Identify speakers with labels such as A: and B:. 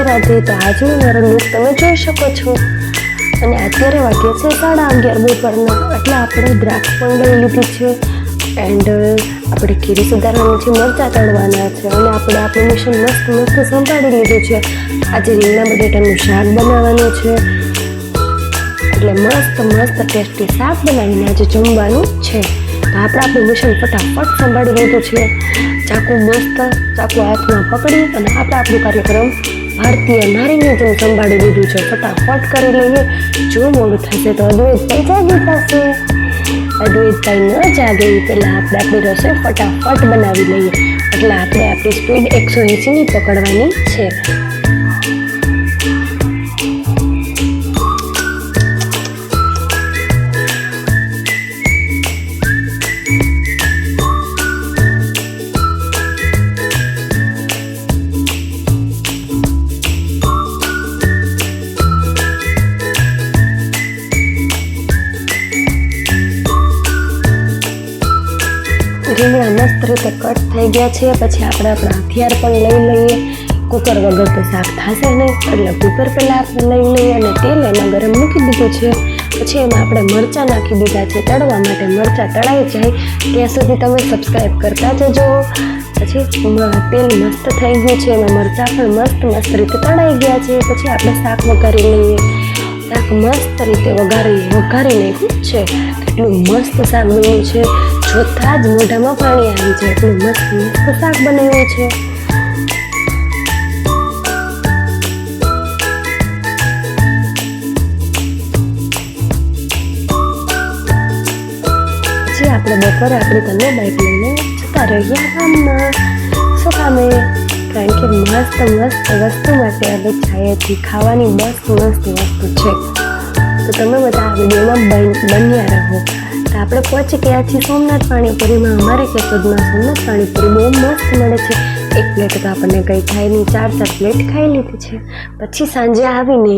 A: રાધે તો આજનું મારો લુક તમે જોઈ શકો છો। અને અત્યારે વાગ્યા છે 11:30 બપોરના, એટલે આપણે દ્રાક્ષ પણ લઈ લીધી છે એન્ડ આપણે ખીરી સુધારવાની છે, મરચાં તળવાના છે અને આપણે આપણું મિશન મસ્ત સંભાળી લીધું છે। આજે રીંગણા બટેટાનું શાક બનાવવાનું છે, એટલે મસ્ત ટેસ્ટી શાક બનાવીને આજે જમવાનું છે। તો આપણે આપણું મિશન ફટાફટ સંભાળી લીધું છે। ચાકુ હાથમાં પકડી અને આપણે આપણું કાર્યક્રમ ભારતીય નારીની જેમ સંભાળી લીધું છે। ફટાફટ કરી લઈએ, જો મોડું થશે તો અદ્વૈતભાઈ જાગી જશે। અદ્વૈતભાઈ ન જાગે એ પહેલાં આપણે આપણી રસોઈ ફટાફટ બનાવી લઈએ, એટલે આપણે આપણી સ્પીડ 180ની પકડવાની છે। રીંગણા મસ્ત રીતે કટ થઈ ગયા છે। પછી આપણે આપણા હથિયાર પણ લઈ લઈએ। કુકર વગર તો શાક થશે નહીં, એટલે કુકર પહેલાં આપણે લઈ લઈએ અને તેલ એમાં ગરમ મૂકી દીધું છે। પછી એમાં આપણે મરચાં નાખી દીધા છે તળવા માટે। મરચાં તળાઈ જાય ત્યાં સુધી તમે સબસ્ક્રાઈબ કરતા જજો। પછી તેલ મસ્ત થઈ ગયું છે, એમાં મરચાં પણ મસ્ત રીતે તળાઈ ગયા છે। પછી આપણે શાક વઘારી લઈએ। શાક મસ્ત રીતે વઘારી નાખ્યું છે। કેટલું મસ્ત શાક બન્યું છે, જોતા જ મોઢામાં પાણી આવી જાય, એટલું મસ્ત શાક બનાવ્યું છે। પછી આપણે બપોરે આપણી તને બાઇક લઈને જતા રહ્યા ગામમાં। શું કામે? કારણ કે મસ્ત વસ્તુ માટે આપણે જઈએ છીએ, ખાવાની મસ્ત વસ્તુ છે। તો તમે બધા આ વિડીયોમાં બન્યા રહો। તો આપણે પહોંચી ગયા છીએ સોમનાથ પાણીપુરીમાં। અમારે કેશોદમાં સોમનાથ પાણીપુરી બહુ મસ્ત મળે છે। એક પ્લેટ તો આપણને કંઈ થાય નહીં, 4 પ્લેટ ખાઈ લીધી છે। પછી સાંજે આવીને